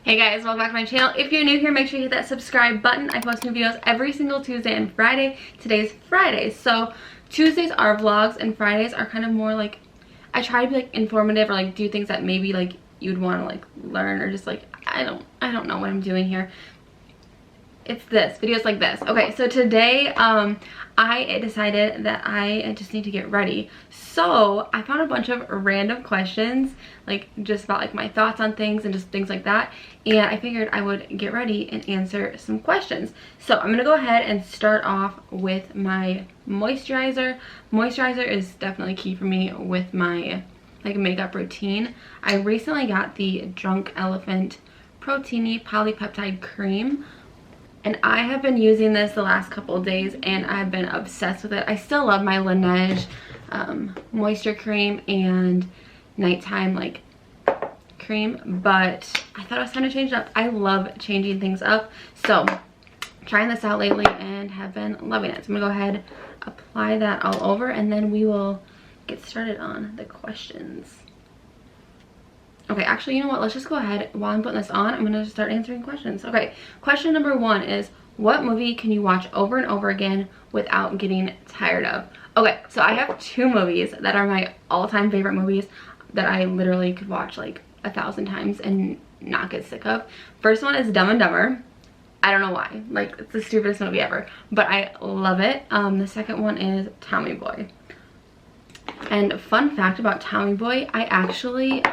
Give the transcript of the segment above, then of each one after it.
Hey guys, welcome back to my channel. If you're new here, make sure you hit that subscribe button. I post new videos every single Tuesday and Friday. Today's Friday, so Tuesdays are vlogs and Fridays are kind of more like, I try to be like informative or like do things that maybe like you'd want to like learn or just like, I don't know what I'm doing here. It's this, videos like this. Okay, so today I decided that I just need to get ready. So I found a bunch of random questions, like just about like my thoughts on things and just things like that. And I figured I would get ready and answer some questions. So I'm gonna go ahead and start off with my moisturizer. Moisturizer is definitely key for me with my like makeup routine. I recently got the Drunk Elephant Proteiny Polypeptide Cream. And I have been using this the last couple of days and I've been obsessed with it. I still love my Laneige moisture cream and nighttime like cream, but I thought it was time to change it up. I love changing things up. So trying this out lately and have been loving it. So I'm gonna go ahead, apply that all over, and then we will get started on the questions. Okay, actually, you know what? Let's just go ahead. While I'm putting this on, I'm going to start answering questions. Okay, question number one is, what movie can you watch over and over again without getting tired of? Okay, so I have two movies that are my all-time favorite movies that I literally could watch like 1,000 times and not get sick of. First one is Dumb and Dumber. I don't know why. Like, it's the stupidest movie ever, but I love it. The second one is Tommy Boy. And fun fact about Tommy Boy, I actually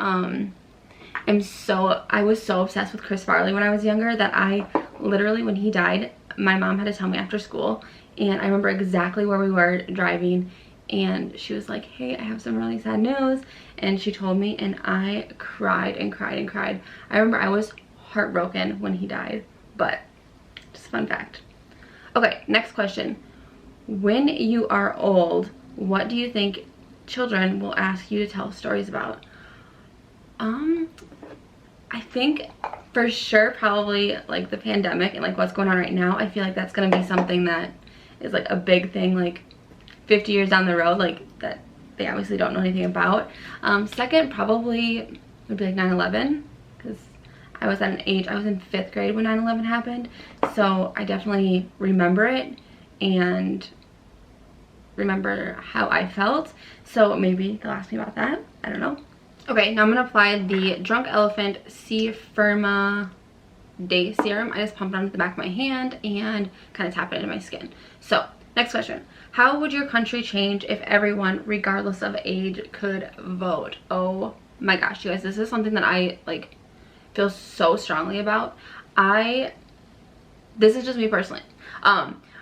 I was so obsessed with Chris Farley when I was younger that I literally, when he died, my mom had to tell me after school, and I remember exactly where we were driving, and she was like, hey, I have some really sad news, and she told me, and I cried and cried and cried. I remember I was heartbroken when he died, but just a fun fact. Okay, next question. When you are old, what do you think children will ask you to tell stories about? I think for sure probably like the pandemic and like what's going on right now. I feel like that's gonna be something that is like a big thing like 50 years down the road, like that they obviously don't know anything about. Second probably would be like 9/11, because I was at an age, I was in 5th grade when 9/11 happened, so I definitely remember it and remember how I felt, so maybe they'll ask me about that. I don't know. Okay, now I'm gonna apply the Drunk Elephant C Firma Day Serum. I just pump it onto the back of my hand and kind of tap it into my skin. So, next question. How would your country change if everyone, regardless of age, could vote? Oh my gosh, you guys, this is something that I like feel so strongly about. This is just me personally.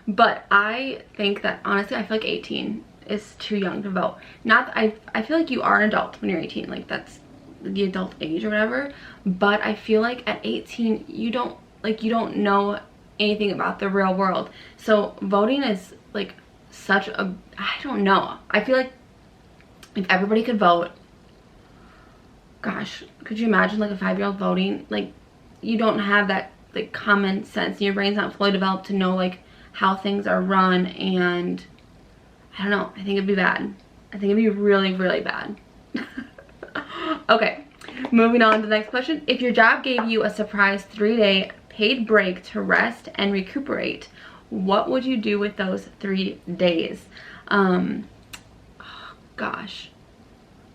But I think that honestly, I feel like 18 is too young to vote. Not I feel like you are an adult when you're 18, like that's the adult age or whatever, but I feel like at 18 you don't know anything about the real world. So voting is like such a, I don't know. I feel like if everybody could vote, gosh, could you imagine like a 5-year-old voting? Like, you don't have that like common sense. Your brain's not fully developed to know like how things are run, and I don't know. I think it'd be bad. I think it'd be really, really bad. Okay, moving on to the next question. If your job gave you a surprise 3-day paid break to rest and recuperate, what would you do with those 3 days? Oh, gosh.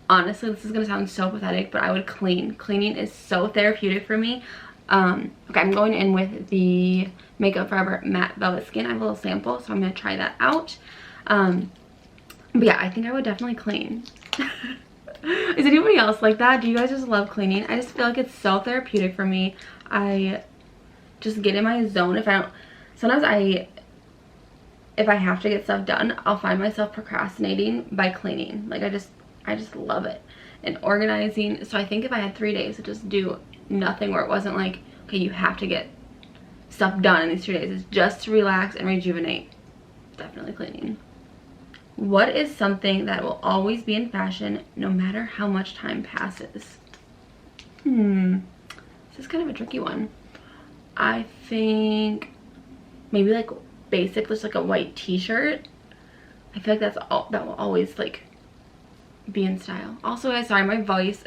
Honestly, this is gonna sound so pathetic, but I would clean. Cleaning is so therapeutic for me. Okay, I'm going in with the Makeup Forever Matte Velvet Skin. I have a little sample, so I'm gonna try that out. But yeah, I think I would definitely clean. Is anybody else like that? Do you guys just love cleaning? I just feel like it's so therapeutic for me. I just get in my zone. Sometimes if I have to get stuff done, I'll find myself procrastinating by cleaning. Like I just love it. And organizing. So I think if I had 3 days to just do nothing, where it wasn't like, okay, you have to get stuff done in these 3 days, it's just to relax and rejuvenate, definitely cleaning. What is something that will always be in fashion no matter how much time passes? This is kind of a tricky one. I think maybe like basic, just like a white t-shirt. I feel like that will always like be in style. Also, guys, sorry, my voice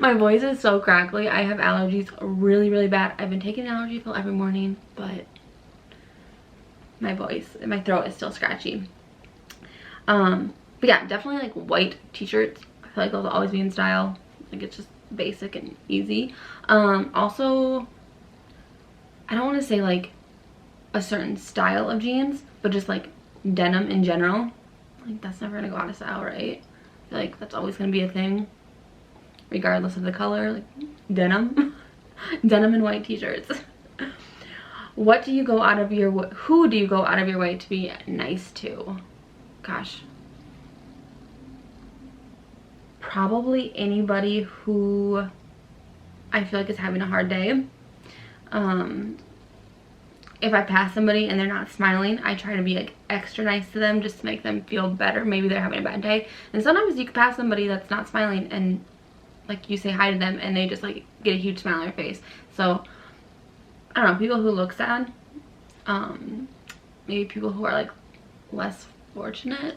My voice is so crackly. I have allergies really, really bad. I've been taking an allergy pill every morning, but my voice and my throat is still scratchy. But yeah, definitely like white t-shirts. I feel like those will always be in style. Like it's just basic and easy. Also, I don't want to say like a certain style of jeans, but just like denim in general. Like that's never gonna go out of style, right? I feel like that's always gonna be a thing, regardless of the color. Like denim. Denim and white t-shirts. What do you go out of your who do you go out of your way to be nice to? Gosh, probably anybody who I feel like is having a hard day. If I pass somebody and they're not smiling, I try to be like extra nice to them just to make them feel better. Maybe they're having a bad day, and sometimes you can pass somebody that's not smiling and like you say hi to them and they just like get a huge smile on their face. So I don't know, people who look sad, maybe people who are like less fortunate.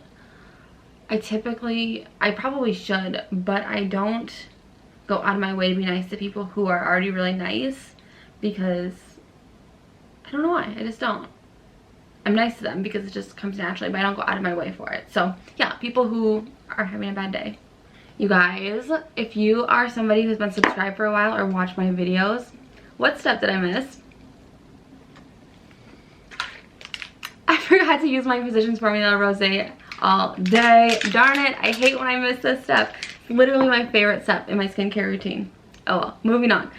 I probably should, but I don't go out of my way to be nice to people who are already really nice, because I don't know why, I just don't. I'm nice to them because it just comes naturally, but I don't go out of my way for it. So yeah, people who are having a bad day. You guys, if you are somebody who's been subscribed for a while or watched my videos, what step did I miss? I forgot to use my Physicians Formula Rosé all day. Darn it, I hate when I miss this step. It's literally my favorite step in my skincare routine. Oh well, moving on.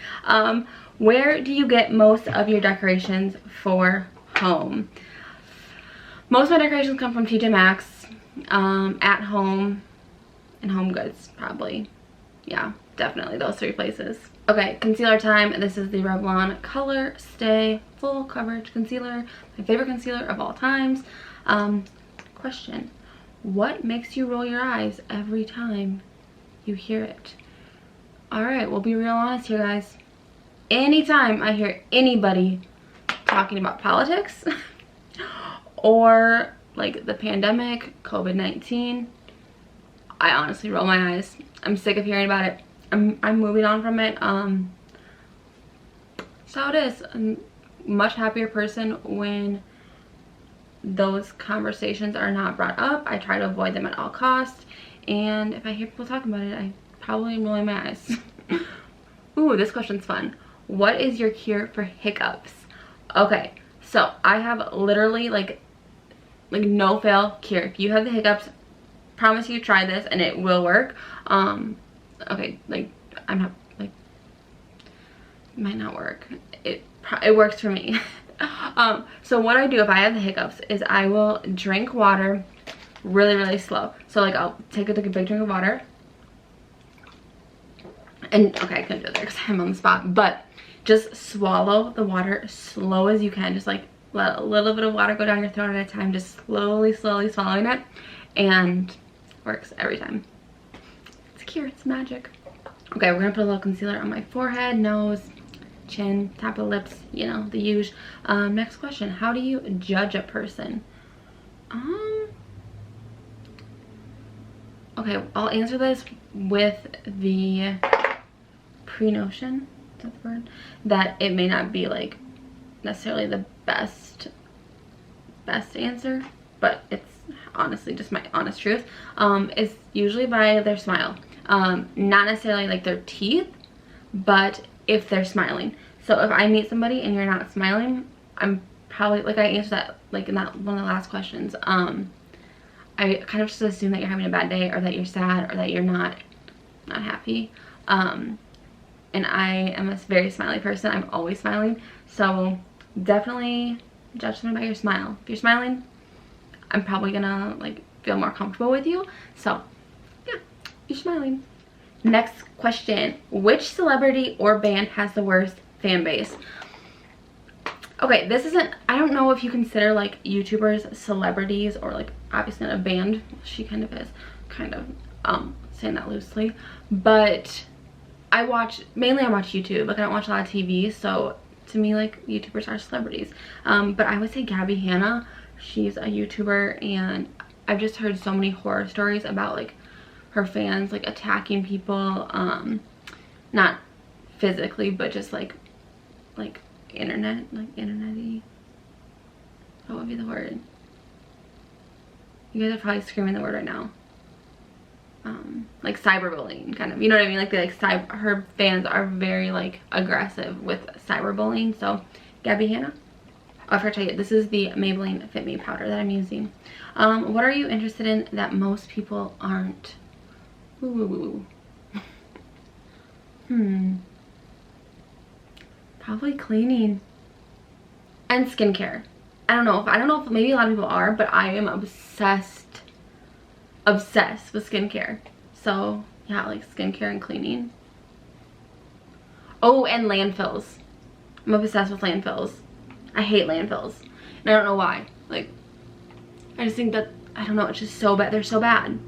Where do you get most of your decorations for home? Most of my decorations come from TJ Maxx, At Home, and Home Goods, probably. Yeah, definitely those three places. Okay, concealer time. This is the Revlon Color Stay Full Coverage Concealer. My favorite concealer of all times. Question. What makes you roll your eyes every time you hear it? Alright, we'll be real honest here, guys. Anytime I hear anybody talking about politics or like the pandemic, COVID-19, I honestly roll my eyes. I'm sick of hearing about it. I'm moving on from it. So it is. I'm a much happier person when those conversations are not brought up. I try to avoid them at all costs. And if I hear people talking about it, I probably am rolling my eyes. Ooh, this question's fun. What is your cure for hiccups? Okay, so I have literally like no fail cure. If you have the hiccups, promise you try this and it will work. Okay, like I'm not like, it might not work. It works for me. So what I do if I have the hiccups is I will drink water really, really slow. So like I'll take a big drink of water. And okay, I couldn't do it there because I'm on the spot, but just swallow the water slow as you can. Just like let a little bit of water go down your throat at a time, just slowly swallowing it, and it works every time. It's a cure, it's magic. Okay, we're gonna put a little concealer on my forehead, nose, chin, top of the lips, you know, the usual. Next question, how do you judge a person? Okay, I'll answer this with the pre-notion, is that the word? That it may not be like necessarily the best answer, but it's honestly just my honest truth. It's usually by their smile. Not necessarily like their teeth, but if they're smiling. So if I meet somebody and you're not smiling, I'm probably, like I answered that like in that one of the last questions, I kind of just assume that you're having a bad day, or that you're sad, or that you're not happy. And I am a very smiley person. I'm always smiling. So definitely judge someone by your smile. If you're smiling, I'm probably gonna like feel more comfortable with you. So yeah, you're smiling. Next question, which celebrity or band has the worst fan base? Okay, this isn't, I don't know if you consider like YouTubers celebrities, or like obviously not a band. She kind of is, saying that loosely, but I watch YouTube. Like I don't watch a lot of TV, so to me like YouTubers are celebrities. But I would say Gabby Hanna. She's a YouTuber, and I've just heard so many horror stories about like her fans like attacking people. Not physically, but just like internet, like internet-y. What would be the word? You guys are probably screaming the word right now. Like cyberbullying, kind of. You know what I mean? Like, her fans are very, like, aggressive with cyberbullying. So, Gabby Hanna. Oh, I forgot to tell you, this is the Maybelline Fit Me powder that I'm using. What are you interested in that most people aren't? Ooh. Probably cleaning and skincare. I don't know if maybe a lot of people are, but I am obsessed with skincare. So yeah, like skincare and cleaning. Oh, and landfills. I'm obsessed with landfills. I hate landfills, and I don't know why. Like, I just think that, I don't know, it's just so bad. They're so bad.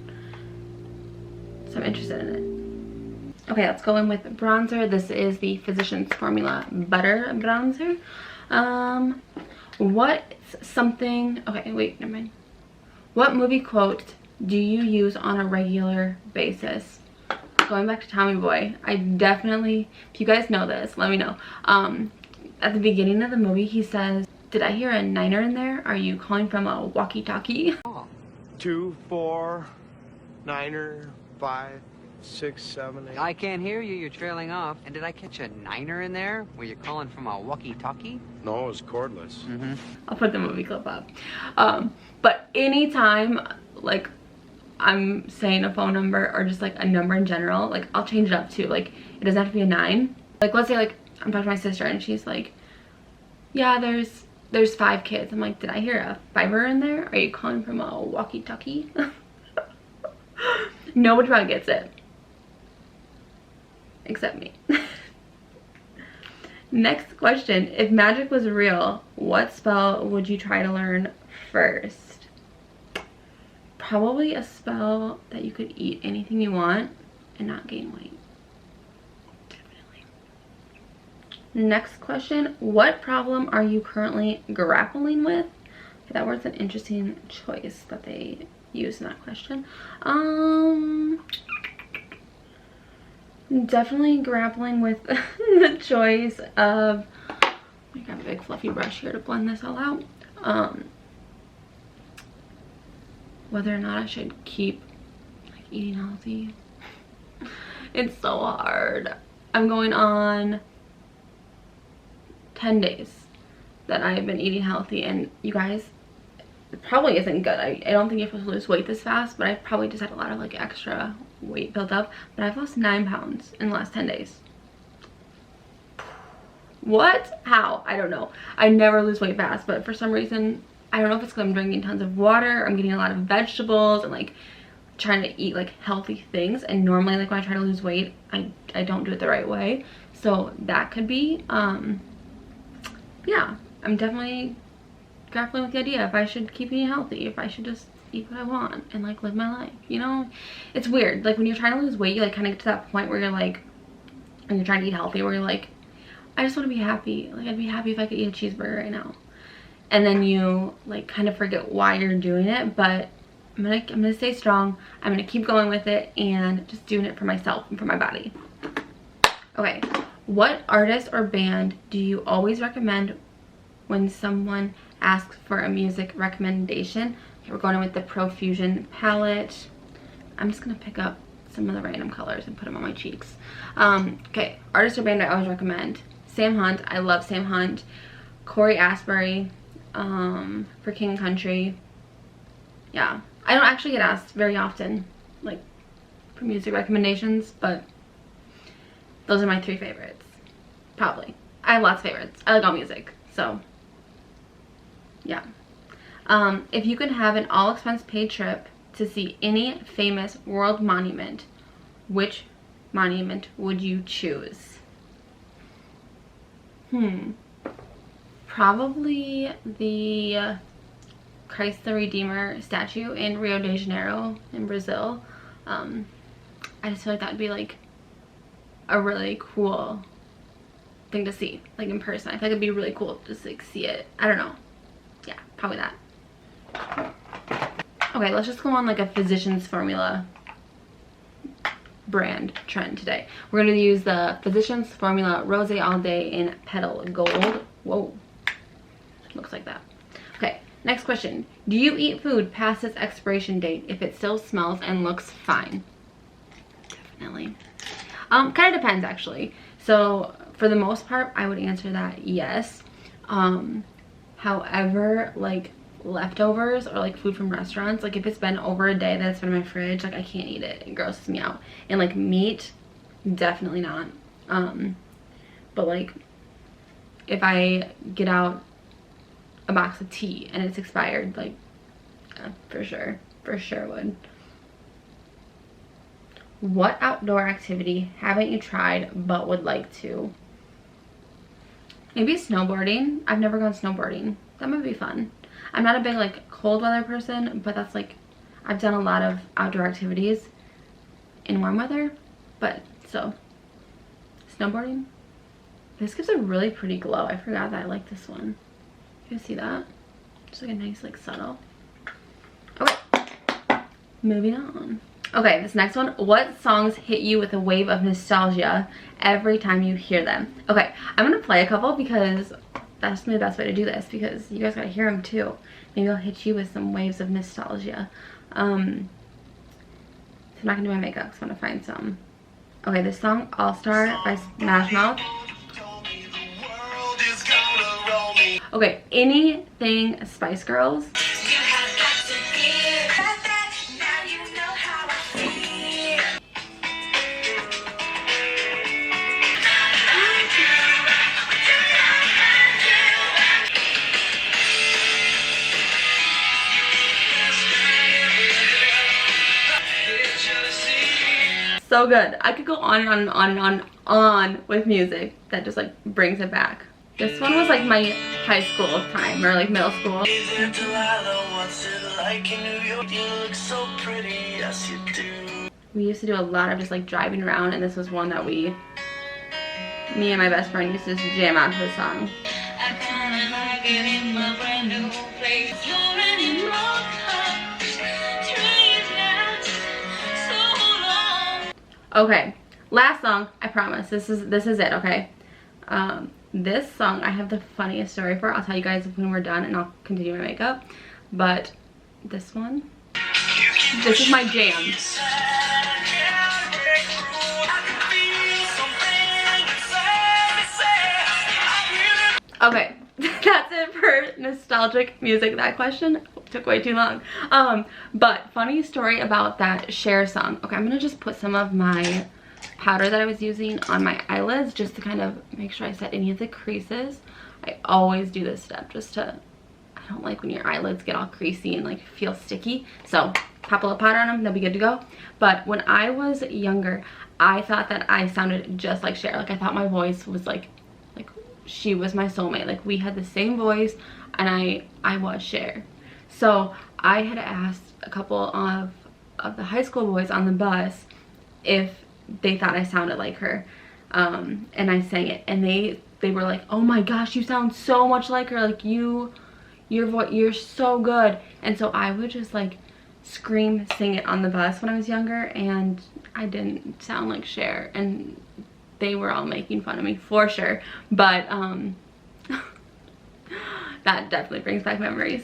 So I'm interested in it. Okay, let's go in with bronzer. This is the Physicians Formula Butter Bronzer. What's something, okay, wait, never mind. What movie quote do you use on a regular basis? Going back to Tommy Boy, I definitely, if you guys know this, let me know. At the beginning of the movie, he says, "Did I hear a niner in there? Are you calling from a walkie-talkie?" 2, 4, 9er, 5, 6, 7, 8. I can't hear you. You're trailing off. And did I catch a niner in there? Were you calling from a walkie-talkie? No, it was cordless. Mm-hmm. I'll put the movie clip up. But anytime, like, I'm saying a phone number or just like a number in general, like, I'll change it up too. Like, it doesn't have to be a 9. Like, let's say, like, I'm talking to my sister and she's like, yeah, there's 5 kids. I'm like, did I hear a 5er in there? Are you calling from a walkie-talkie? Nobody probably gets it. Except me. Next question. If magic was real, what spell would you try to learn first? Probably a spell that you could eat anything you want and not gain weight. Definitely. Next question. What problem are you currently grappling with? Okay, that word's an interesting choice that they use in that question. Definitely grappling with the choice of, I got a big fluffy brush here to blend this all out. Whether or not I should keep like eating healthy. It's so hard. I'm going on 10 days that I've been eating healthy, and you guys, it probably isn't good. I don't think you're supposed to lose weight this fast, but I probably just had a lot of like extra weight built up. But I've lost 9 pounds in the last 10 days. What? How? I don't know. I never lose weight fast, but for some reason, I don't know if it's because I'm drinking tons of water, I'm getting a lot of vegetables, and like trying to eat like healthy things. And normally, like when I try to lose weight, I don't do it the right way. So that could be, yeah, I'm definitely grappling with the idea if I should keep eating healthy, if I should just eat what I want and like live my life, you know? It's weird. Like when you're trying to lose weight, you like kind of get to that point where you're like, and you're trying to eat healthy, where you're like, I just want to be happy. Like, I'd be happy if I could eat a cheeseburger right now. And then you like kind of forget why you're doing it, but I'm gonna stay strong. I'm gonna keep going with it and just doing it for myself and for my body. Okay, what artist or band do you always recommend when someone asks for a music recommendation? Okay, we're going in with the Profusion palette. I'm just gonna pick up some of the random colors and put them on my cheeks. Okay, artist or band I always recommend. Sam Hunt, I love Sam Hunt. Corey Asbury, for King Country. Yeah, I don't actually get asked very often, like, for music recommendations, but those are my 3 favorites, probably. I have lots of favorites. I like all music, so, yeah. If you could have an all-expense-paid trip to see any famous world monument, which monument would you choose? Probably the Christ the Redeemer statue in Rio de Janeiro in Brazil. I just feel like that would be like a really cool thing to see, like in person. I feel like it'd be really cool to just like see it. I don't know. Yeah, probably that. Okay, let's just go on like a physician's formula brand trend today. We're going to use the Physicians Formula Rose All Day in Petal Gold. Whoa. Looks like that. Okay, next question. Do you eat food past its expiration date if it still smells and looks fine? Definitely. Kind of depends actually. So for the most part, I would answer that yes. However, like leftovers or like food from restaurants, like if it's been over a day that it's been in my fridge, like I can't eat it. It grosses me out. And like meat, definitely not. But like if I get out a box of tea and it's expired, like yeah, for sure would. What outdoor activity haven't you tried but would like to? Maybe snowboarding. I've never gone snowboarding. That might be fun. I'm not a big like cold weather person, but that's like, I've done a lot of outdoor activities in warm weather, but so snowboarding. This gives a really pretty glow. I forgot that I like this one. You guys see that? Just like a nice like subtle. Okay, moving on. Okay, this next one. What songs hit you with a wave of nostalgia every time you hear them? Okay, I'm gonna play a couple because that's the best way to do this, because you guys gotta hear them too. Maybe I'll hit you with some waves of nostalgia. So I'm not gonna do my makeup, so I'm gonna find some. Okay, this song, All Star by Smash Mouth. Okay, anything Spice Girls. So good. I could go on and on and on and on with music that just like brings it back. This one was like my high school time or like middle school. We used to do a lot of just like driving around, and this was one that me and my best friend used to just jam out to the song. Okay, last song, I promise. This is it, okay? This song I have the funniest story for. I'll tell you guys when we're done and I'll continue my makeup. But this one, this is my jam. Okay, that's it for nostalgic music. That question took way too long. But funny story about that Cher song. Okay, I'm gonna just put some of my powder that I was using on my eyelids just to kind of make sure I set any of the creases. I always do this step just to, I don't like when your eyelids get all creasy and like feel sticky. So pop a little powder on them, they'll be good to go. But when I was younger, I thought that I sounded just like Cher. Like I thought my voice was like she was my soulmate. Like we had the same voice, and I was Cher. So I had asked a couple of the high school boys on the bus if they thought I sounded like her, and I sang it, and they were like, oh my gosh, you sound so much like her, like your voice, you're so good. And so I would just like scream, sing it on the bus when I was younger, and I didn't sound like Cher, and they were all making fun of me for sure. But that definitely brings back memories.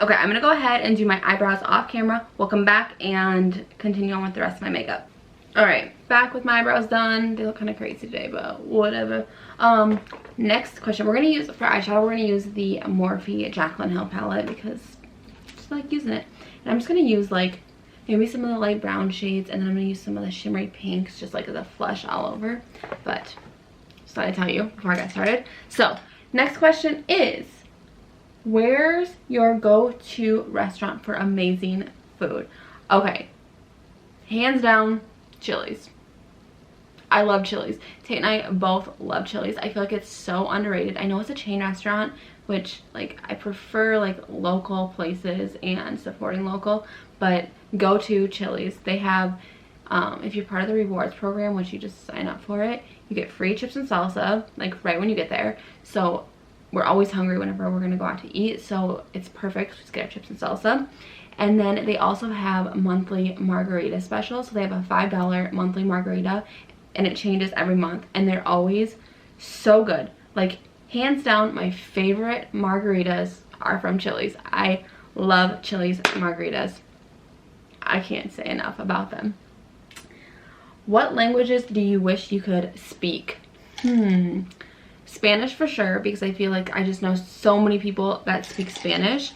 Okay, I'm gonna go ahead and do my eyebrows off camera. We'll come back and continue on with the rest of my makeup. All right, back with my eyebrows done. They look kind of crazy today, but whatever. Next question, we're gonna use, for eyeshadow, we're gonna use the Morphe Jaclyn Hill palette because I just like using it. And I'm just gonna use like maybe some of the light brown shades, and then I'm gonna use some of the shimmery pinks, just like as a flush all over. But just thought I'd tell you before I got started. So next question is, where's your go-to restaurant for amazing food? Okay, hands down, Chili's. I love Chili's. Tate and I both love Chili's. I feel like it's so underrated. I know it's a chain restaurant, which like I prefer like local places and supporting local, but go to Chili's. They have, if you're part of the rewards program, which you just sign up for it, you get free chips and salsa like right when you get there. So we're always hungry whenever we're gonna go out to eat, so it's perfect. Just get our chips and salsa. And then they also have monthly margarita specials. So they have a $5 monthly margarita, and it changes every month, and they're always so good. Like, hands down, my favorite margaritas are from Chili's. I love Chili's margaritas. I can't say enough about them. What languages do you wish you could speak? Spanish for sure, because I feel like I just know so many people that speak Spanish.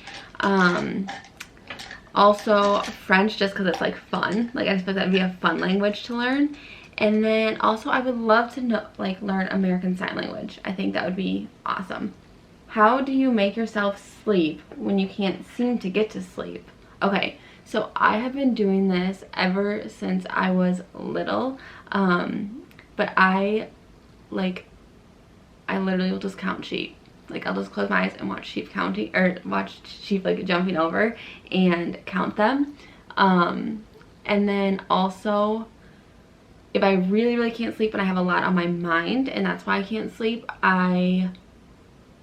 Also French, just because it's like fun. Like, I suppose that would be a fun language to learn. And then also I would love to know, like, learn American Sign Language. I think that would be awesome. How do you make yourself sleep when you can't seem to get to sleep? Okay, so I have been doing this ever since I was little. But I literally will just count sheep. Like, I'll just close my eyes and watch sheep counting, or watch sheep like jumping over and count them. And then also, if I really can't sleep and I have a lot on my mind and that's why I can't sleep, I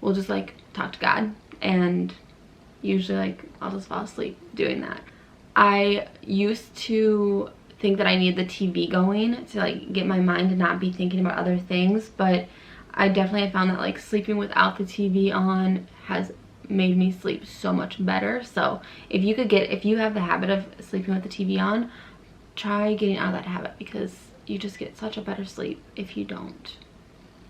will just like talk to God, and usually like I'll just fall asleep doing that. I used to think that I need the TV going to like get my mind to not be thinking about other things, but I definitely have found that like sleeping without the TV on has made me sleep so much better. So if you have the habit of sleeping with the TV on, try getting out of that habit, because you just get such a better sleep if you don't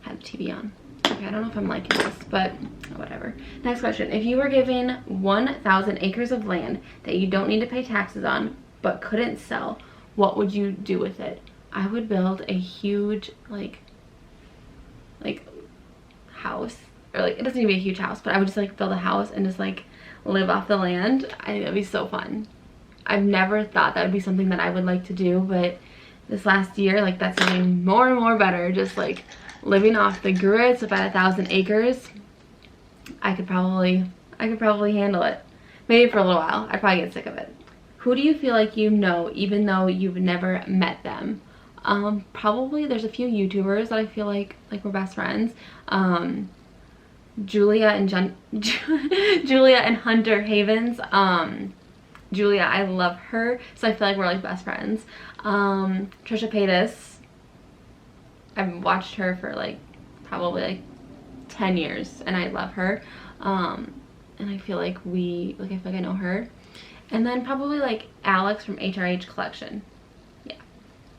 have the TV on. Okay, I don't know if I'm liking this, but whatever. Next question. If you were given 1,000 acres of land that you don't need to pay taxes on but couldn't sell, what would you do with it? I would build a huge like house, or like, it doesn't need to be a huge house, but I would just like build a house and just like live off the land. I think that'd be so fun. I've never thought that would be something that I would like to do, but this last year, like, that's getting more and more better. Just like living off the grid. So if I had 1,000 acres, I could probably handle it. Maybe for a little while. I'd probably get sick of it. Who do you feel like you know even though you've never met them? Probably there's a few YouTubers that I feel like we're best friends. Julia and Hunter Havens. Julia, I love her, so I feel like we're like best friends. Trisha Paytas, I've watched her for like probably like 10 years, and I love her. And I feel like I know her. And then probably like Alex from HRH Collection. Yeah,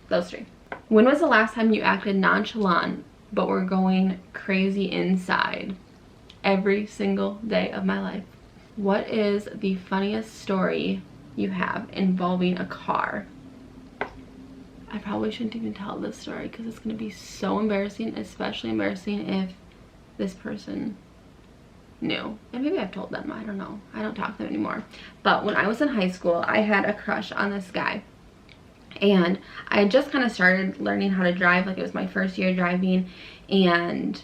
those three. When was the last time you acted nonchalant but were going crazy inside? Every single day of my life. What is the funniest story you have involving a car? I probably shouldn't even tell this story because it's going to be so embarrassing, especially embarrassing if this person knew. And maybe I've told them, I don't know. I don't talk to them anymore. But when I was in high school, I had a crush on this guy. And I had just kind of started learning how to drive. Like, it was my first year driving, and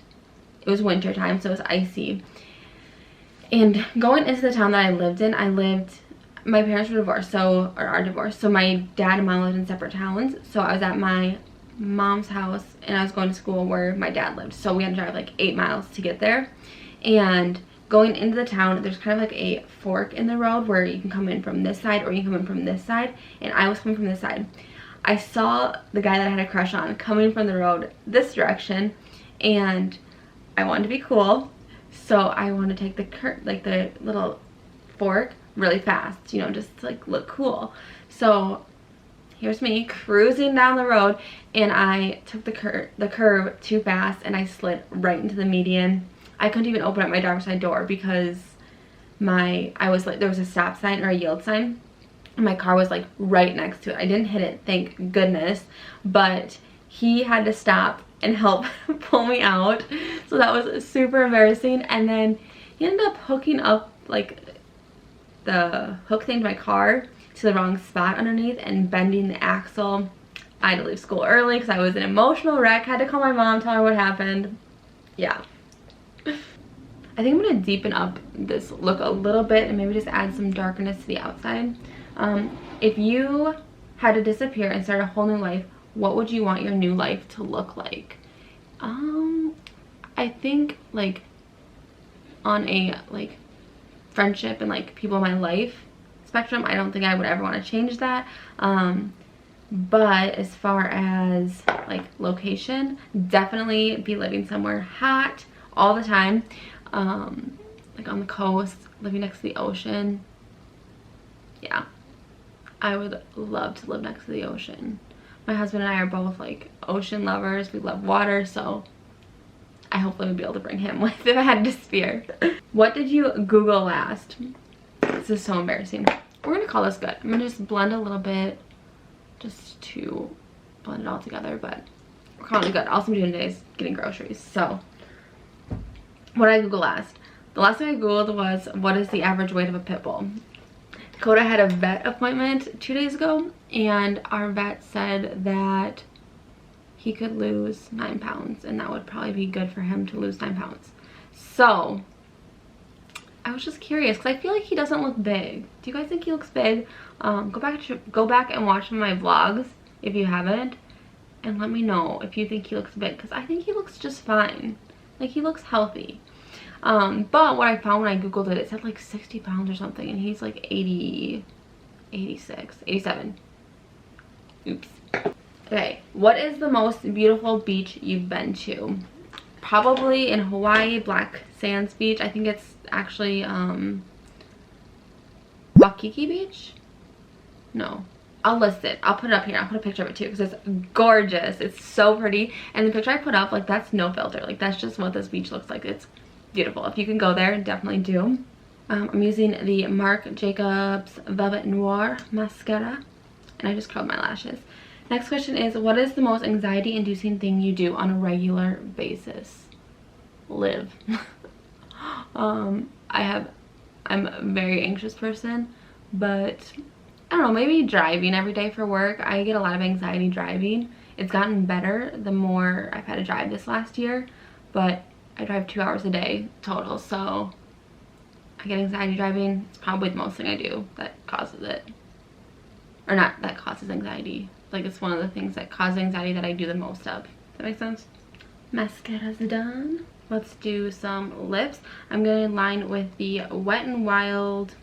it was winter time, so it was icy. And going into the town that I lived in, my parents were divorced, or are divorced, so my dad and mom lived in separate towns. So I was at my mom's house, and I was going to school where my dad lived. So we had to drive like 8 miles to get there. And going into the town, there's kind of like a fork in the road where you can come in from this side or you can come in from this side, and I was coming from this side. I saw the guy that I had a crush on coming from the road this direction, and I wanted to be cool, so I wanted to take the little fork really fast, you know, just to like look cool. So here's me cruising down the road, and I took the curve too fast, and I slid right into the median. I couldn't even open up my driver's side door because there was a stop sign or a yield sign, and my car was like right next to it. I didn't hit it, thank goodness, but he had to stop and help pull me out. So that was super embarrassing. And then he ended up hooking up like the hook thing to my car to the wrong spot underneath and bending the axle. I had to leave school early because I was an emotional wreck. Had to call my mom, tell her what happened. Yeah. I think I'm going to deepen up this look a little bit and maybe just add some darkness to the outside. If you had to disappear and start a whole new life, what would you want your new life to look like? I think like on a like friendship and like people in my life spectrum. I don't think I would ever want to change that. But as far as like location, definitely be living somewhere hot all the time, like on the coast, living next to the ocean. Yeah, I would love to live next to the ocean. My husband and I are both like ocean lovers. We love water, so I hopefully would be able to bring him with if I had to spare. What did you Google last? This is so embarrassing. We're gonna call this good. I'm gonna just blend a little bit just to blend it all together, but we're calling it good. All I'm doing today is getting groceries. So what did I Google last? The last thing I Googled was, what is the average weight of a pit bull? Dakota had a vet appointment 2 days ago, and our vet said that he could lose 9 pounds, and that would probably be good for him to lose 9 pounds. So I was just curious because I feel like he doesn't look big. Do you guys think he looks big? Go back and watch my vlogs if you haven't, and let me know if you think he looks big, because I think he looks just fine. Like, he looks healthy. But what I found when I Googled it, it said like 60 pounds or something, and he's like 80, 86, 87. Oops. Okay, what is the most beautiful beach you've been to? Probably in Hawaii, Black Sands Beach. I think it's actually Waikiki Beach? No. I'll list it. I'll put it up here. I'll put a picture of it too, because it's gorgeous. It's so pretty. And the picture I put up, like, that's no filter. Like, that's just what this beach looks like. It's beautiful. If you can go there, definitely do. I'm using the Marc Jacobs Velvet Noir mascara, and I just curled my lashes. Next question is, what is the most anxiety-inducing thing you do on a regular basis? Live. I'm a very anxious person, but I don't know, maybe driving every day for work. I get a lot of anxiety driving. It's gotten better the more I've had to drive this last year, but I drive 2 hours a day total, so I get anxiety driving. It's probably the most thing I do that causes it. Or not that causes anxiety. Like, it's one of the things that cause anxiety that I do the most of. Does that make sense? Mascara's done. Let's do some lips. I'm going to line with the Wet n Wild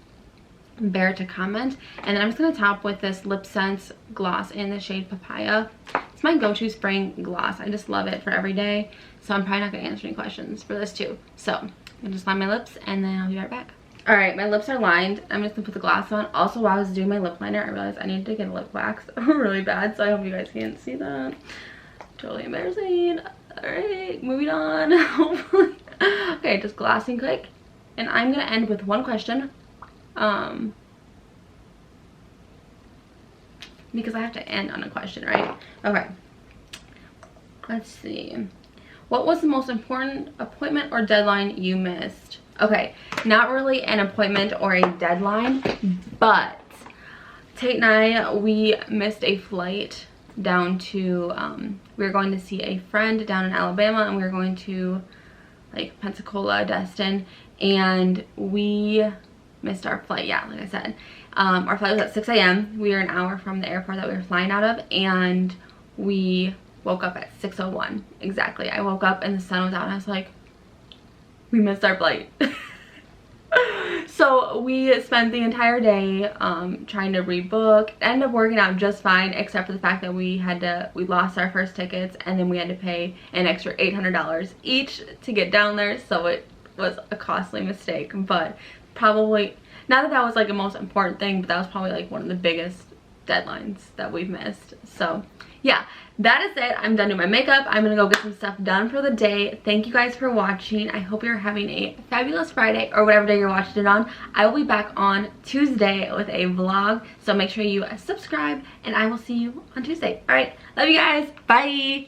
Bear to Comment, and then I'm just going to top with this Lip Sense gloss in the shade Papaya. It's my go-to spring gloss. I just love it for every day, so I'm probably not going to answer any questions for this too. So I'm going to just line my lips, and then I'll be right back. Alright, my lips are lined. I'm just going to put the gloss on. Also, while I was doing my lip liner, I realized I needed to get a lip wax really bad, so I hope you guys can't see that. Totally embarrassing. Alright, moving on. Hopefully. Okay, just glossing quick. And I'm going to end with one question. Because I have to end on a question, right? Okay. Let's see. What was the most important appointment or deadline you missed? Okay, not really an appointment or a deadline, but Tate and I, we missed a flight down to, we were going to see a friend down in Alabama, and we were going to like Pensacola, Destin, and we missed our flight. Yeah, like I said, our flight was at 6 a.m. We were an hour from the airport that we were flying out of, and we woke up at 6:01 exactly. I woke up and the sun was out, and I was like, we missed our flight. So we spent the entire day trying to rebook. It ended up working out just fine, except for the fact that we lost our first tickets, and then we had to pay an extra $800 each to get down there. So it was a costly mistake, but probably not that was like the most important thing, but that was probably like one of the biggest deadlines that we've missed. So yeah, that is it. I'm done doing my makeup. I'm gonna go get some stuff done for the day. Thank you guys for watching. I hope you're having a fabulous Friday, or whatever day you're watching it on. I will be back on Tuesday with a vlog, so make sure you subscribe, and I will see you on Tuesday. All right, love you guys. Bye.